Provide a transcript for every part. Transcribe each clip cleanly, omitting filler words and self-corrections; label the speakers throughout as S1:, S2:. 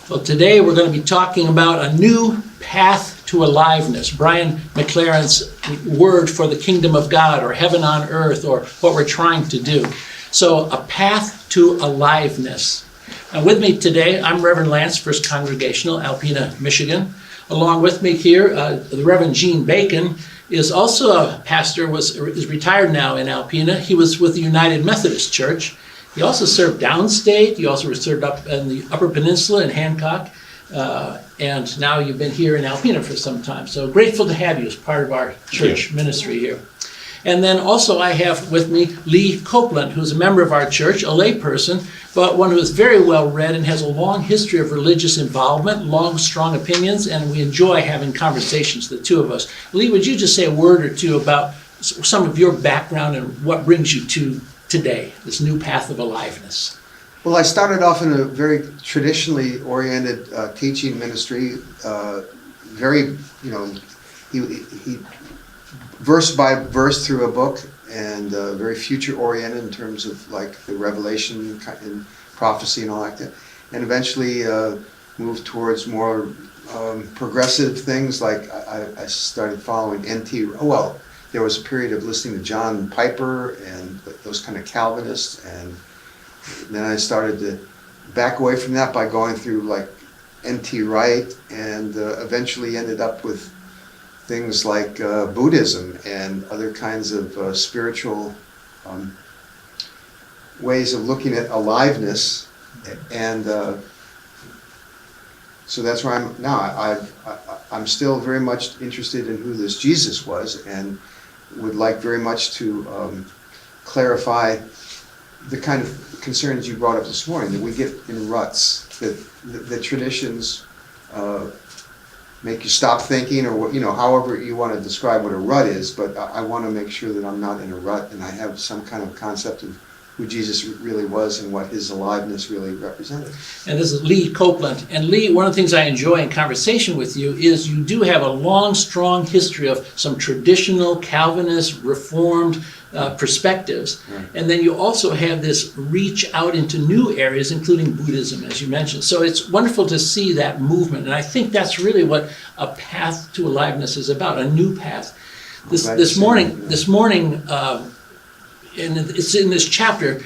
S1: Well, today we're going to be talking about a new path to aliveness. Brian McLaren's word for the kingdom of God, or heaven on earth, or what we're trying to do. So, a path to aliveness. With me today, I'm Reverend Lance, First Congregational, Alpena, Michigan. Along with me here, the Reverend Gene Bacon is also a pastor, is retired now in Alpena. He was with the United Methodist Church. He also served downstate. He also served up in the Upper Peninsula in Hancock. And now you've been here in Alpena for some time. So grateful to have you as part of our church ministry here. And then also I have with me Lee Copeland, who's a member of our church, a layperson, but one who is very well read and has a long history of religious involvement, long, strong opinions, and we enjoy having conversations, the two of us. Lee, would you just say a word or two about some of your background and what brings you to today, this new path of aliveness?
S2: Well, I started off in a very traditionally oriented teaching ministry, very, he verse by verse through a book, and very future oriented in terms of like the revelation and prophecy and all like that. And eventually moved towards more progressive things, like I started following well, there was a period of listening to John Piper and those kind of Calvinists, and then I started to back away from that by going through like N.T. Wright, and eventually ended up with things like Buddhism and other kinds of spiritual ways of looking at aliveness, and so that's where I'm now. I'm still very much interested in who this Jesus was, and would like very much to clarify the kind of concerns you brought up this morning, that we get in ruts, that the traditions make you stop thinking, or however you want to describe what a rut is, but I want to make sure that I'm not in a rut and I have some kind of concept of who Jesus really was and what his aliveness really represented. And
S1: this is Lee Copeland. And Lee, one of the things I enjoy in conversation with you is you do have a long, strong history of some traditional Calvinist, Reformed perspectives. Right. And then you also have this reach out into new areas, including Buddhism, as you mentioned. So it's wonderful to see that movement. And I think that's really what a path to aliveness is about, a new path. This morning, and it's in this chapter,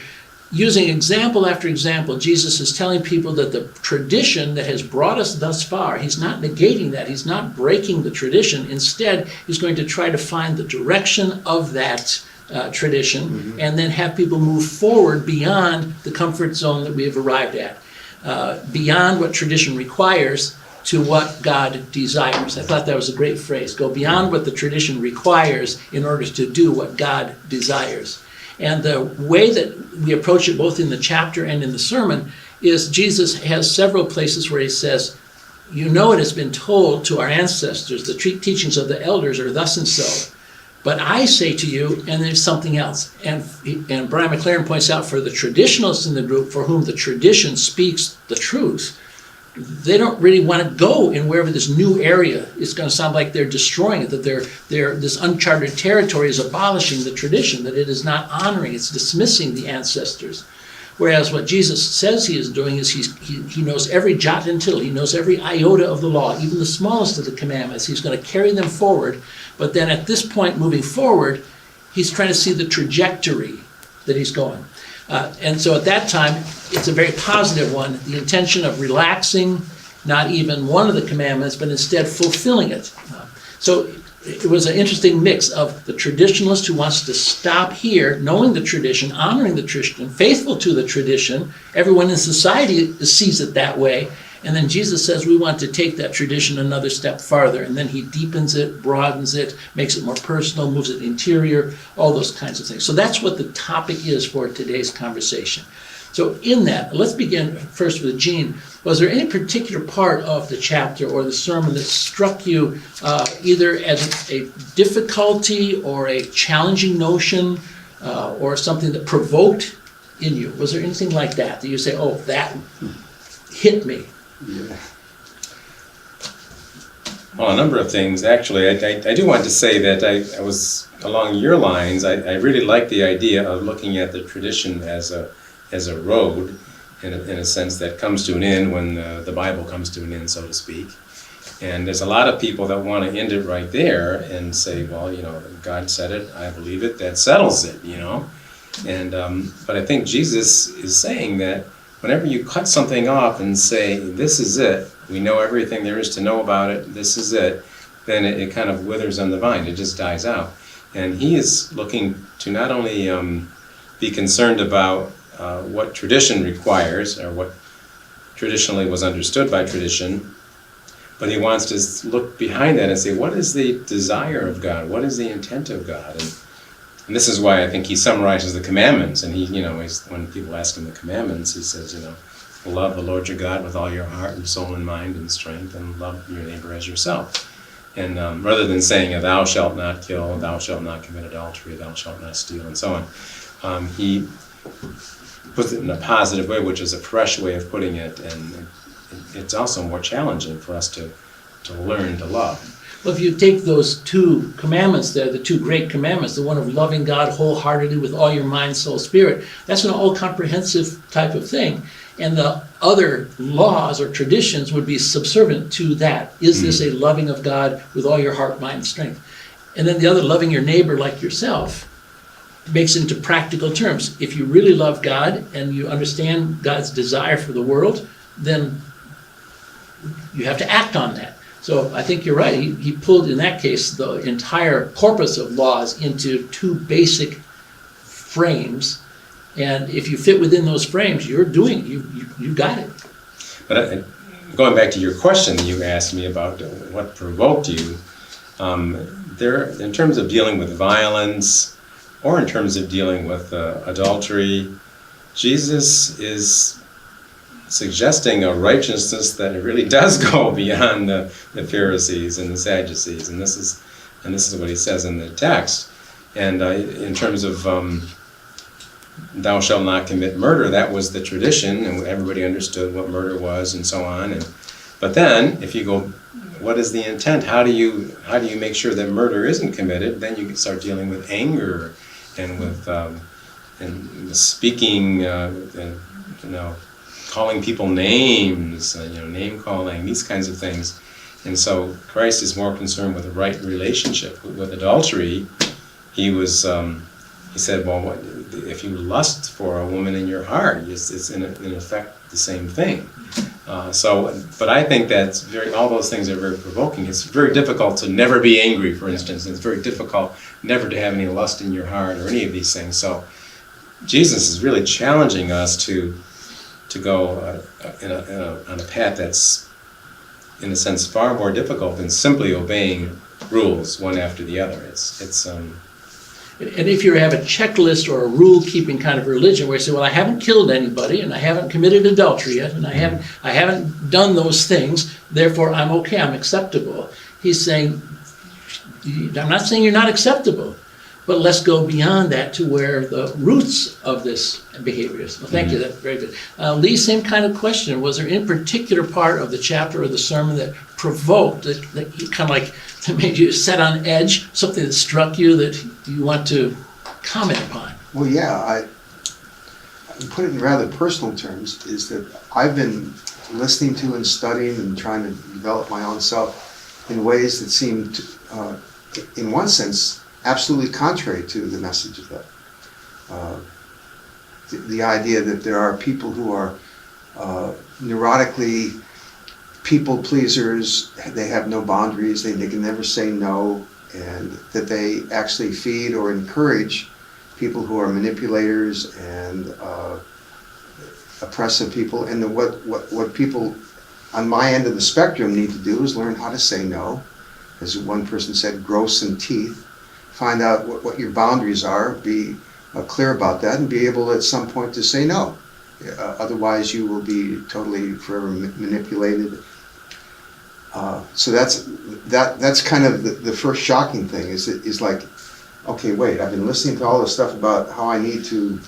S1: using example after example, Jesus is telling people that the tradition that has brought us thus far, he's not negating that, he's not breaking the tradition. Instead, he's going to try to find the direction of that tradition, and then have people move forward beyond the comfort zone that we have arrived at, beyond what tradition requires to what God desires. I thought that was a great phrase. Go beyond what the tradition requires in order to do what God desires. And the way that we approach it, both in the chapter and in the sermon, is Jesus has several places where he says, it has been told to our ancestors, the teachings of the elders are thus and so. But I say to you, and there's something else. And Brian McLaren points out, for the traditionalists in the group, for whom the tradition speaks the truth, they don't really want to go in wherever this new area is going to sound like they're destroying it, that this uncharted territory is abolishing the tradition, that it is not honoring, it's dismissing the ancestors. Whereas what Jesus says he is doing is he knows every jot and tittle, he knows every iota of the law, even the smallest of the commandments. He's going to carry them forward, but then at this point moving forward, he's trying to see the trajectory that he's going. And so at that time, it's a very positive one, the intention of relaxing not even one of the commandments, but instead fulfilling it. So it was an interesting mix of the traditionalist who wants to stop here, knowing the tradition, honoring the tradition, faithful to the tradition. Everyone in society sees it that way. And then Jesus says we want to take that tradition another step farther, and then he deepens it, broadens it, makes it more personal, moves it interior, all those kinds of things. So that's what the topic is for today's conversation. So in that, let's begin first with Gene. Was there any particular part of the chapter or the sermon that struck you either as a difficulty or a challenging notion or something that provoked in you? Was there anything like that you say, oh, that hit me?
S2: Yeah.
S3: Well, a number of things. Actually, I do want to say that I was along your lines. I really like the idea of looking at the tradition as a road, in a sense that comes to an end when the Bible comes to an end, so to speak. And there's a lot of people that want to end it right there and say, well, God said it, I believe it, that settles it, And but I think Jesus is saying that whenever you cut something off and say, this is it, we know everything there is to know about it, this is it, then it kind of withers on the vine, it just dies out. And he is looking to not only be concerned about what tradition requires, or what traditionally was understood by tradition, but he wants to look behind that and say, what is the desire of God? What is the intent of God? And this is why I think he summarizes the commandments. And when people ask him the commandments, he says, love the Lord your God with all your heart and soul and mind and strength, and love your neighbor as yourself. And rather than saying, thou shalt not kill, thou shalt not commit adultery, thou shalt not steal, and so on, he puts it in a positive way, which is a fresh way of putting it, and it's also more challenging for us to learn to love.
S1: Well, if you take those two commandments there, the two great commandments, the one of loving God wholeheartedly with all your mind, soul, spirit, that's an all-comprehensive type of thing. And the other laws or traditions would be subservient to that. Is this a loving of God with all your heart, mind, and strength? And then the other, loving your neighbor like yourself, makes it into practical terms. If you really love God and you understand God's desire for the world, then you have to act on that. So I think you're right. He pulled, in that case, the entire corpus of laws into two basic frames. And if you fit within those frames, you got it.
S3: But going back to your question that you asked me about what provoked you, in terms of dealing with violence, or in terms of dealing with adultery, Jesus is suggesting a righteousness that really does go beyond the Pharisees and the Sadducees, and this is what he says in the text. And in terms of thou shalt not commit murder, that was the tradition, and everybody understood what murder was, and so on. But then, if you go, what is the intent? How do you make sure that murder isn't committed? Then you can start dealing with anger and with and speaking, calling people names, name calling, these kinds of things. And so Christ is more concerned with the right relationship. With adultery, he said, well, if you lust for a woman in your heart, it's in effect the same thing. But I think all those things are very provoking. It's very difficult to never be angry, for instance. And it's very difficult never to have any lust in your heart or any of these things. So Jesus is really challenging us to go on a path that's, in a sense, far more difficult than simply obeying rules one after the other.
S1: And if you have a checklist or a rule-keeping kind of religion where you say, well, I haven't killed anybody, and I haven't committed adultery yet, and I haven't done those things, therefore I'm okay, I'm acceptable. He's saying, I'm not saying you're not acceptable, but let's go beyond that to where the roots of this behavior is. Well, thank you, that's very good. Lee, same kind of question. Was there any particular part of the chapter or the sermon that provoked, that you kind of like made you set on edge, something that struck you that you want to comment upon?
S2: Well, yeah, I put it in rather personal terms, is that I've been listening to and studying and trying to develop my own self in ways that seem, in one sense, absolutely contrary to the message of that. The idea that there are people who are neurotically people pleasers, they have no boundaries, they can never say no, and that they actually feed or encourage people who are manipulators and oppressive people. And what people on my end of the spectrum need to do is learn how to say no. As one person said, grow some teeth. Find out what your boundaries are, be clear about that, and be able at some point to say no. Otherwise you will be totally forever manipulated. So that's kind of the first shocking thing, is like, okay, wait, I've been listening to all this stuff about how I need to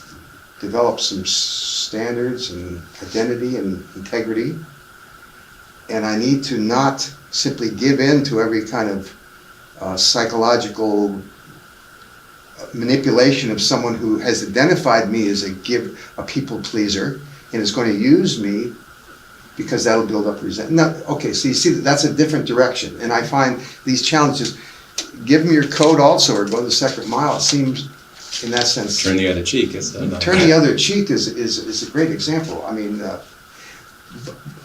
S2: develop some standards and identity and integrity, and I need to not simply give in to every kind of psychological manipulation of someone who has identified me as a people pleaser, and is going to use me because that'll build up resentment. No, okay, so you see, that's a different direction. And I find these challenges, give them your code also, or go the second mile. It seems, in that sense,
S3: Turn the other cheek.
S2: turn the other cheek is a great example. I mean,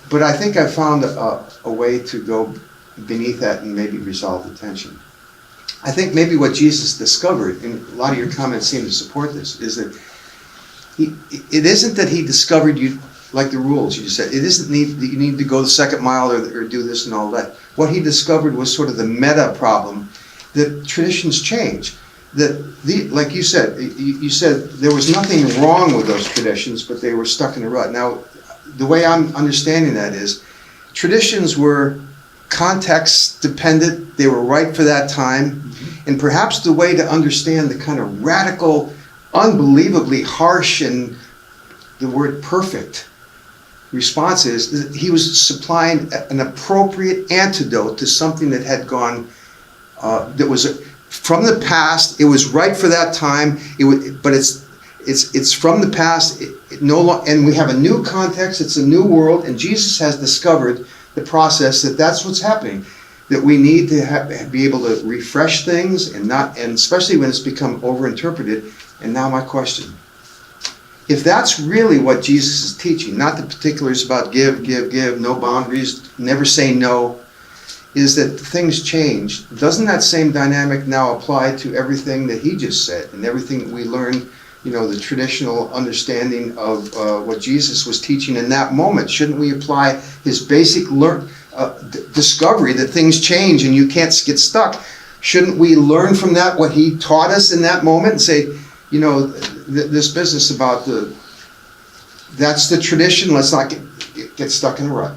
S2: but I think I've found a way to go beneath that and maybe resolve the tension. I think maybe what Jesus discovered, and a lot of your comments seem to support this, is that it isn't that he discovered you like the rules you said. It isn't that you need to go the second mile or do this and all that. What he discovered was sort of the meta problem that traditions change. That like you said there was nothing wrong with those traditions, but they were stuck in a rut. Now, the way I'm understanding that is, traditions were context dependent. They were right for that time. And perhaps the way to understand the kind of radical, unbelievably harsh, and the word perfect response is that he was supplying an appropriate antidote to something that had gone, that was from the past. It was right for that time. But it's from the past. And we have a new context. It's a new world, and Jesus has discovered the process that's what's happening. That we need to be able to refresh things, and especially when it's become overinterpreted. And now my question: if that's really what Jesus is teaching, not the particulars about give, no boundaries, never say no, is that things change. Doesn't that same dynamic now apply to everything that he just said and everything that we learned, the traditional understanding of what Jesus was teaching in that moment? Shouldn't we apply his basic discovery that things change and you can't get stuck? Shouldn't we learn from that what he taught us in that moment and say, this business about that's the tradition, let's not get stuck in a rut?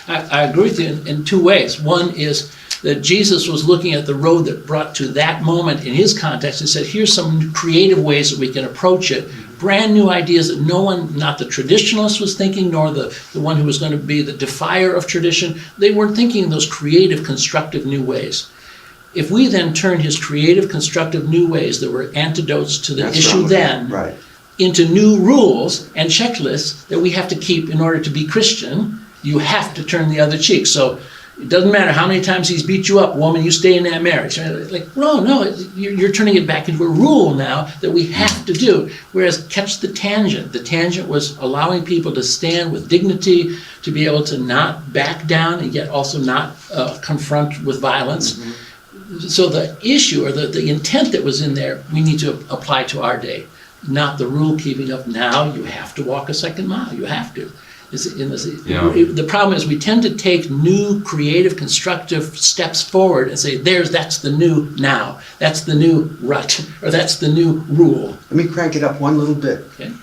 S1: I agree with you in two ways. One is that Jesus was looking at the road that brought to that moment in his context and said, here's some creative ways that we can approach it. Brand new ideas that no one, not the traditionalist, was thinking, nor the one who was going to be the defier of tradition. They weren't thinking in those creative, constructive new ways. If we then turn his creative, constructive new ways that were antidotes to the issue then,
S2: right,
S1: into new rules and checklists that we have to keep in order to be Christian, you have to turn the other cheek. So it doesn't matter how many times he's beat you up, woman, you stay in that marriage. Like, no, you're turning it back into a rule now that we have to do. Whereas, catch the tangent. The tangent was allowing people to stand with dignity, to be able to not back down and yet also not confront with violence. So the issue, or the intent that was in there, we need to apply to our day. Not the rule keeping of now you have to walk a second mile. You have to. The problem is we tend to take new, creative, constructive steps forward and say, that's the new now. That's the new rut, or that's the new rule.
S2: Let me crank it up one little bit.
S1: Okay.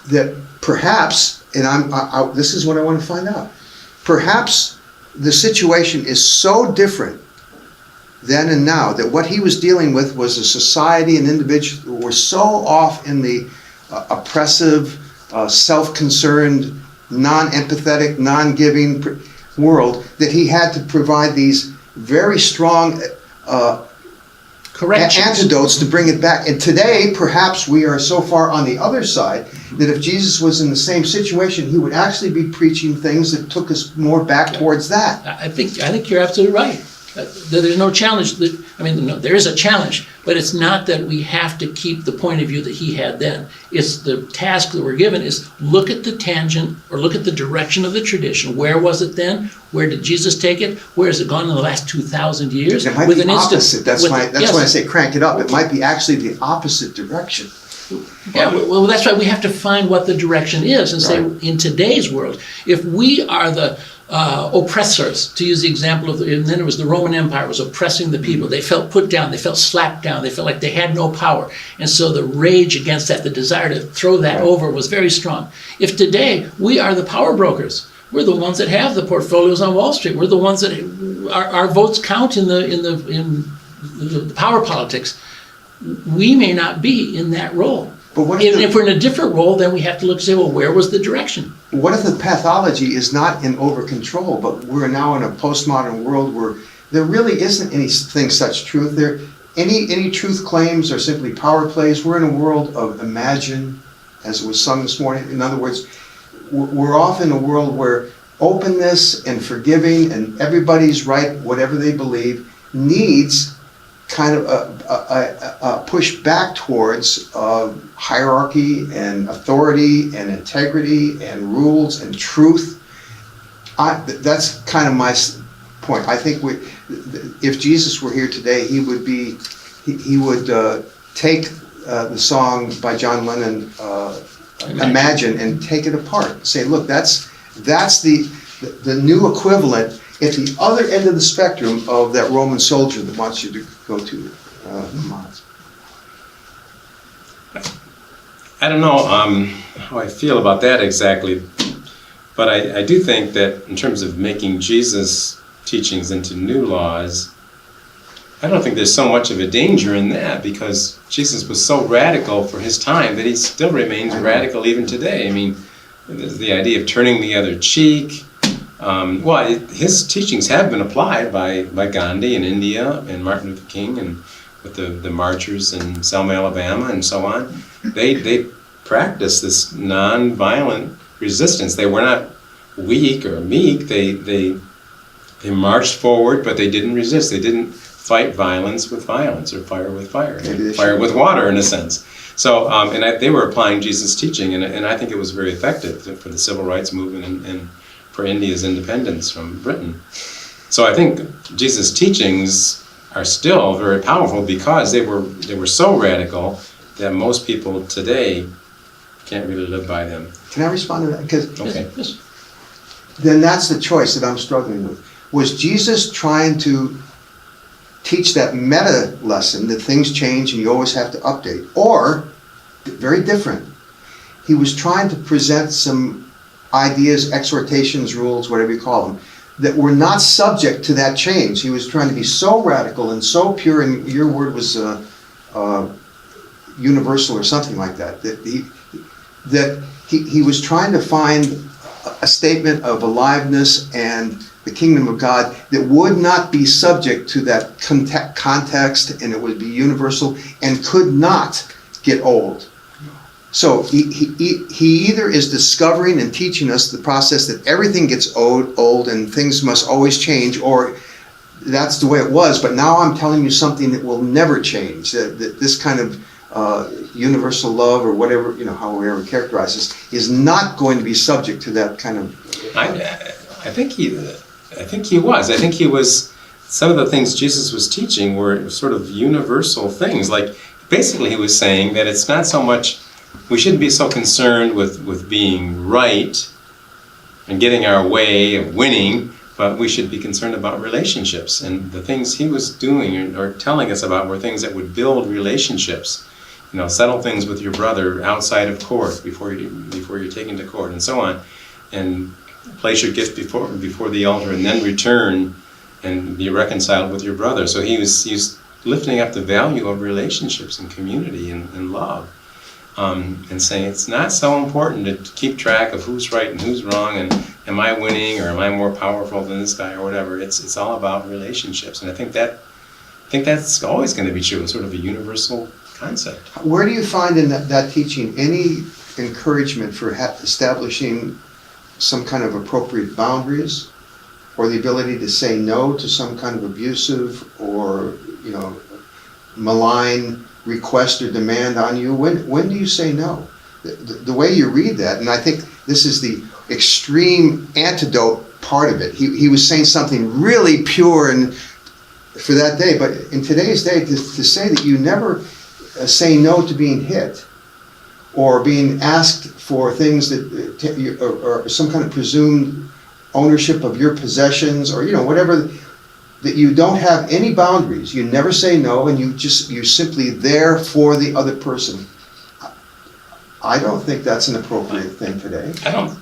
S2: That perhaps, and this is what I want to find out, perhaps the situation is so different then and now that what he was dealing with was a society and individuals who were so off in the oppressive, self-concerned, non-empathetic, non-giving world that he had to provide these very strong antidotes to bring it back. And today, perhaps we are so far on the other side that if Jesus was in the same situation, he would actually be preaching things that took us more back towards that.
S1: I think you're absolutely right. There's no challenge. There is a challenge, but it's not that we have to keep the point of view that he had then. It's the task that we're given is look at the tangent, or look at the direction of the tradition. Where was it then? Where did Jesus take it? Where has it gone in the last 2,000 years?
S2: It might be opposite. That's why I say crank it up. It might be actually the opposite direction.
S1: Yeah, well, that's why we have to find what the direction is and say, in today's world, if we are the oppressors, to use the example of, and then it was the Roman Empire was oppressing the people. They felt put down, they felt slapped down, they felt like they had no power. And so the rage against that, the desire to throw that over was very strong. If today we are the power brokers, we're the ones that have the portfolios on Wall Street, we're the ones that our votes count in the power politics, we may not be in that role. But if we're in a different role, then we have to look and say, well, where was the direction?
S2: What if the pathology is not in over-control, but we're now in a postmodern world where there really isn't anything such truth there? Any truth claims are simply power plays. We're in a world of imagine, as it was sung this morning. In other words, we're off in a world where openness and forgiving and everybody's right, whatever they believe, needs kind of a push back towards hierarchy and authority and integrity and rules and truth. That's kind of my point. I think if Jesus were here today, he would take the song by John Lennon, Imagine, and take it apart. Say, look, that's the new equivalent at the other end of the spectrum of that Roman soldier that wants you to go to Hamas.
S3: I don't know how I feel about that exactly, but I do think that in terms of making Jesus' teachings into new laws, I don't think there's so much of a danger in that, because Jesus was so radical for his time that he still remains radical even today. I mean, the idea of turning the other cheek, his teachings have been applied by Gandhi in India and Martin Luther King and with the marchers in Selma, Alabama and so on. They practiced this non-violent resistance. They were not weak or meek. They marched forward, but they didn't resist. They didn't fight violence with violence or fire with fire, fire with water in a sense. So, they were applying Jesus' teaching, and I think it was very effective for the civil rights movement and for India's independence from Britain. So I think Jesus' teachings are still very powerful because they were so radical that most people today can't really live by them.
S2: Can I respond to that? Because
S3: Okay.
S1: Yes.
S2: then that's the choice that I'm struggling with. Was Jesus trying to teach that meta lesson that things change and you always have to update? Or, very different, he was trying to present some ideas, exhortations, rules, whatever you call them, that were not subject to that change. He was trying to be so radical and so pure, and your word was universal or something like that, that he was trying to find a statement of aliveness and the kingdom of God that would not be subject to that context, and it would be universal and could not get old. So he either is discovering and teaching us the process that everything gets old and things must always change, or that's the way it was, but now I'm telling you something that will never change, that this kind of universal love, or whatever, however characterize this, is not going to be subject to that kind of...
S3: I think he was. I think he was. Some of the things Jesus was teaching were sort of universal things. Like, basically he was saying that it's not so much, we shouldn't be so concerned with being right and getting our way of winning, but we should be concerned about relationships. And the things he was doing or telling us about were things that would build relationships. Settle things with your brother outside of court before you're taken to court, and so on. And place your gift before the altar, and then return and be reconciled with your brother. So he's lifting up the value of relationships and community and love, and saying it's not so important to keep track of who's right and who's wrong, and am I winning or am I more powerful than this guy or whatever. It's all about relationships, and I think that's always going to be true. It's sort of a universal concept.
S2: Where do you find in that teaching any encouragement for establishing some kind of appropriate boundaries, or the ability to say no to some kind of abusive or malign request or demand on you? When do you say no? The way you read that, and I think this is the extreme antidote part of it. He was saying something really pure and for that day, but in today's day, to say that you never say no to being hit, or being asked for things that, or some kind of presumed ownership of your possessions, or whatever, that you don't have any boundaries. You never say no, and you're simply there for the other person. I don't think that's an appropriate thing today.
S3: I don't.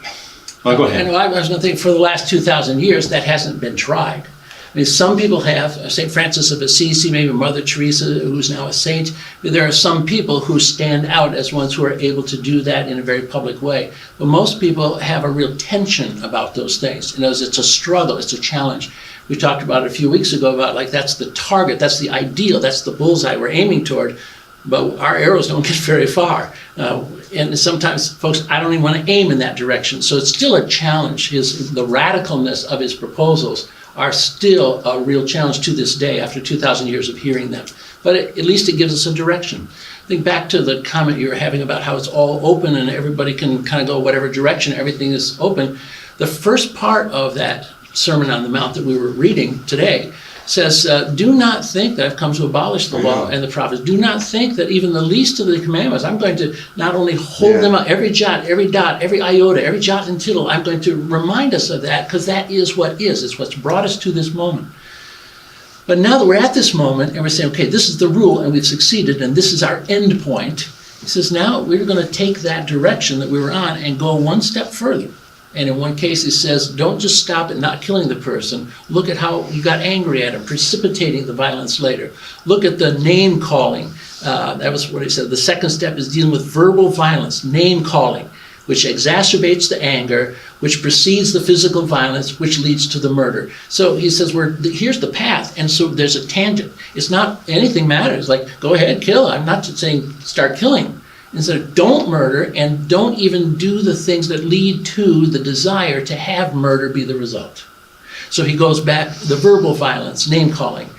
S3: Well, go ahead.
S1: I was going to think, for the last 2,000 years, that hasn't been tried. I mean, some people have, St. Francis of Assisi, maybe Mother Teresa, who's now a saint. There are some people who stand out as ones who are able to do that in a very public way. But most people have a real tension about those things. It's a struggle, it's a challenge. We talked about it a few weeks ago about, that's the target, that's the ideal, that's the bullseye we're aiming toward. but our arrows don't get very far. And sometimes, folks, I don't even want to aim in that direction. So it's still a challenge. The radicalness of his proposals are still a real challenge to this day after 2,000 years of hearing them. But at least it gives us a direction. Think back to the comment you were having about how it's all open and everybody can kind of go whatever direction, everything is open. The first part of that Sermon on the Mount that we were reading today says, do not think that I've come to abolish the law and the prophets. Do not think that even the least of the commandments, I'm going to not only hold them up, every jot, every dot, every iota, every jot and tittle, I'm going to remind us of that, because that is what is. It's what's brought us to this moment. But now that we're at this moment and we're saying, okay, this is the rule and we've succeeded and this is our end point, he says now we're going to take that direction that we were on and go one step further. And in one case, he says, don't just stop at not killing the person. Look at how you got angry at him, precipitating the violence later. Look at the name calling. That was what he said. The second step is dealing with verbal violence, name calling, which exacerbates the anger, which precedes the physical violence, which leads to the murder. So he says, here's the path. And so there's a tangent. It's not anything matters. Like, go ahead, kill. I'm not saying start killing. Instead, don't murder, and don't even do the things that lead to the desire to have murder be the result. So he goes back, the verbal violence, name calling.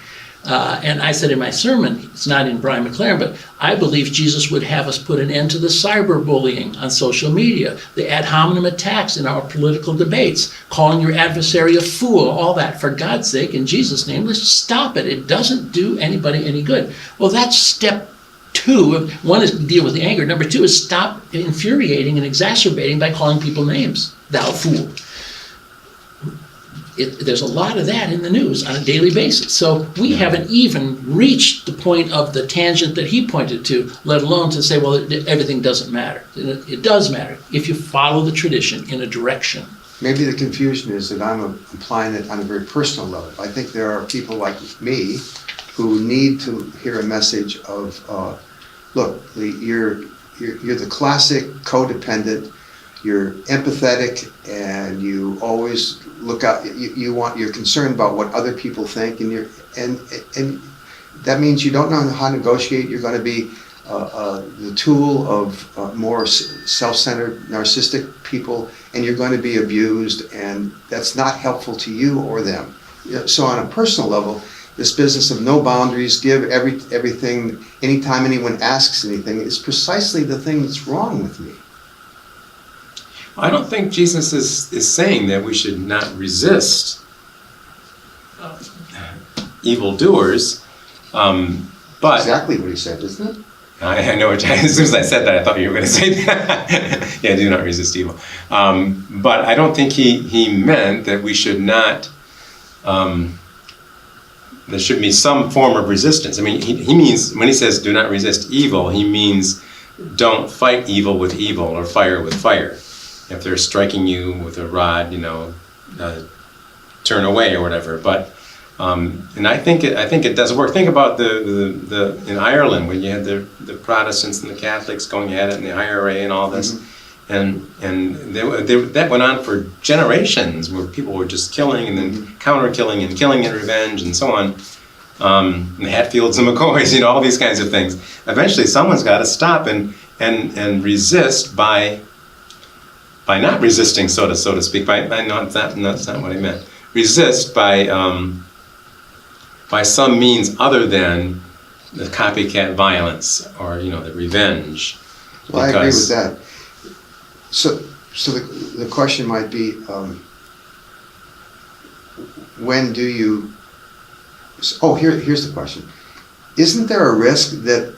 S1: And I said in my sermon, it's not in Brian McLaren, but I believe Jesus would have us put an end to the cyberbullying on social media, the ad hominem attacks in our political debates, calling your adversary a fool, all that. For God's sake, in Jesus' name, let's stop it. It doesn't do anybody any good. Well, that's step 2. One is to deal with the anger. Number 2 is stop infuriating and exacerbating by calling people names. Thou fool. There's a lot of that in the news on a daily basis. So we haven't even reached the point of the tangent that he pointed to, let alone to say, well, everything doesn't matter. It does matter if you follow the tradition in a direction.
S2: Maybe the confusion is that I'm applying it on a very personal level. I think there are people like me who need to hear a message of, look, you're the classic codependent, you're empathetic, and you always look out, you're concerned about what other people think, and that means you don't know how to negotiate. You're going to be the tool of more self-centered, narcissistic people, and you're going to be abused, and that's not helpful to you or them. So on a personal level, this business of no boundaries, give everything, anytime anyone asks anything, is precisely the thing that's wrong with me.
S3: I don't think Jesus is saying that we should not resist evildoers, but...
S2: Exactly what he said, isn't it?
S3: I know, as soon as I said that, I thought you were going to say that. Yeah, do not resist evil. But I don't think he meant that we should not... there should be some form of resistance. I mean, he means, when he says do not resist evil, he means don't fight evil with evil or fire with fire. If they're striking you with a rod, turn away or whatever. But and I think it does work. Think about the in Ireland when you had the Protestants and the Catholics going at it, and the IRA and all this, and that went on for generations, where people were just killing and then counter-killing and killing in revenge and so on. And the Hatfields and McCoys, all these kinds of things. Eventually, someone's got to stop and resist by not resisting, so to speak. No, that's not what I meant. Resist by some means other than the copycat violence or the revenge.
S2: Well, I agree with that. So the question might be, when do you? Oh, here's the question. Isn't there a risk that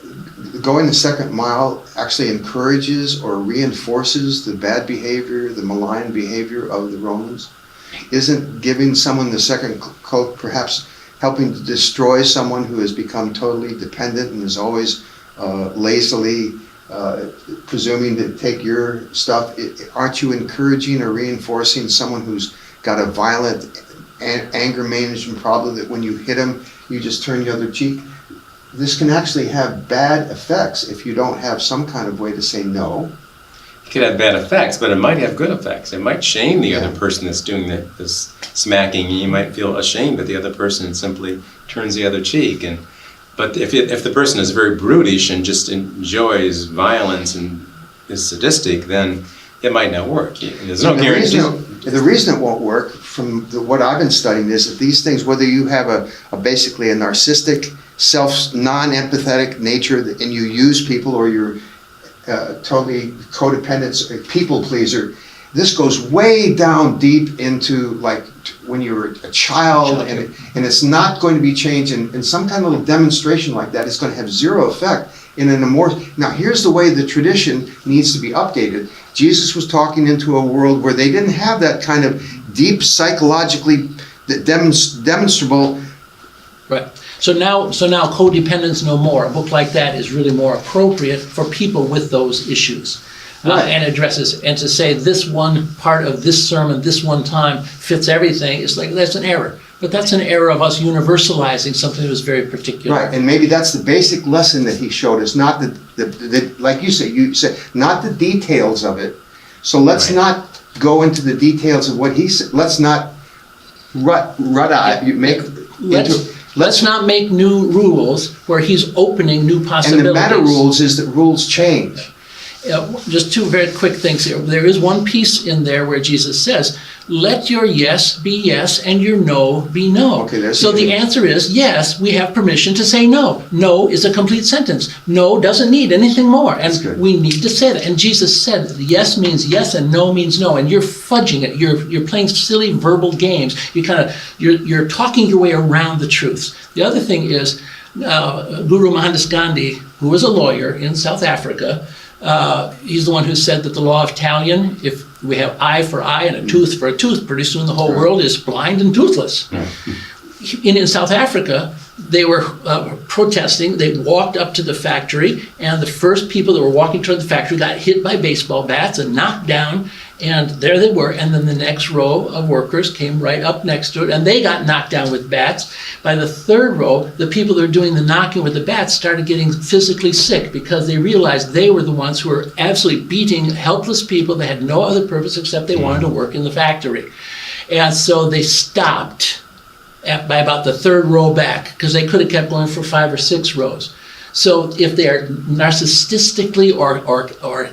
S2: going the second mile actually encourages or reinforces the bad behavior, the malign behavior of the Romans? Isn't giving someone the second coat perhaps helping to destroy someone who has become totally dependent and is always lazily presuming to take your stuff? Aren't you encouraging or reinforcing someone who's got a violent anger management problem, that when you hit them, you just turn the other cheek? This can actually have bad effects if you don't have some kind of way to say no.
S3: It could have bad effects, but it might have good effects. It might shame the other person that's doing this smacking, and you might feel ashamed that the other person simply turns the other cheek. And But if the person is very brutish and just enjoys violence and is sadistic, then it might not work. There's no guarantee.
S2: The reason it won't work, from what I've been studying, is that these things, whether you have a basically a narcissistic, non-empathetic nature, and you use people, or you're totally codependent, a people pleaser, this goes way down deep into like when you were a child, and it's not going to be changed. And some kind of little demonstration like that is going to have zero effect. Now here's the way the tradition needs to be updated. Jesus was talking into a world where they didn't have that kind of deep psychologically demonstrable.
S1: Right. So now Codependence No More, a book like that is really more appropriate for people with those issues.
S2: Right.
S1: And addresses, and to say this one part of this sermon, this one time fits everything, it's like, that's an error. But that's an error of us universalizing something that was very particular.
S2: Right, and maybe that's the basic lesson that he showed us, not the like you say, not the details of it. So let's not go into the details of what he said. Let's not
S1: Let's not make new rules where he's opening new possibilities.
S2: And the meta rules is that rules change.
S1: Just two very quick things here. There is one piece in there where Jesus says, let your yes be yes and your no be no.
S2: Okay,
S1: so the answer is yes, we have permission to say no. No is a complete sentence. No doesn't need anything more. And we need to say that. And Jesus said yes means yes and no means no. And you're fudging it. You're playing silly verbal games. You're talking your way around the truth. The other thing is Guru Mohandas Gandhi, who was a lawyer in South Africa, he's the one who said that the law of Talion, if we have eye for eye and a tooth for a tooth, pretty soon the whole world is blind and toothless. In South Africa, they were protesting. They walked up to the factory, and the first people that were walking toward the factory got hit by baseball bats and knocked down, and there they were. And then the next row of workers came right up next to it, and they got knocked down with bats. By the third row, the people that were doing the knocking with the bats started getting physically sick because they realized they were the ones who were absolutely beating helpless people that had no other purpose except they wanted to work in the factory. And so they stopped by about the third row back, because they could have kept going for 5 or 6 rows. So if they are narcissistically or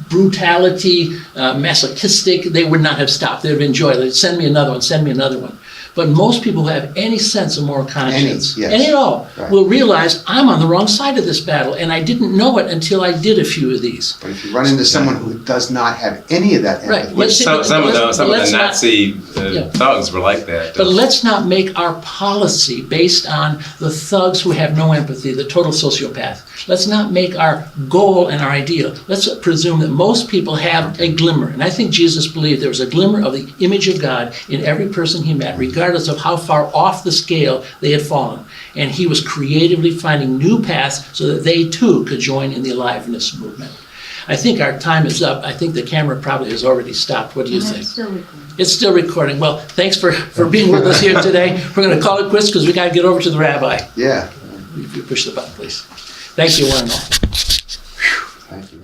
S1: brutality, masochistic, they would not have stopped. They would have enjoyed it. They'd send me another one, send me another one. But most people who have any sense of moral conscience, any at all, will realize I'm on the wrong side of this battle, and I didn't know it until I did a few of these.
S2: But if you run into someone who does not have any of that empathy,
S3: which some of the Nazi thugs were like that.
S1: But let's not make our policy based on the thugs who have no empathy, the total sociopath. Let's not make our goal and our ideal. Let's presume that most people have a glimmer. And I think Jesus believed there was a glimmer of the image of God in every person he met, regardless of how far off the scale they had fallen. And he was creatively finding new paths so that they too could join in the aliveness movement. I think our time is up. I think the camera probably has already stopped. What do you think?
S4: It's still recording.
S1: It's still recording. Well, thanks for being with us here today. We're going to call it quits because we got to get over to the rabbi.
S2: Yeah.
S1: If you push the button, please. Thank you, one and all.
S2: Thank you.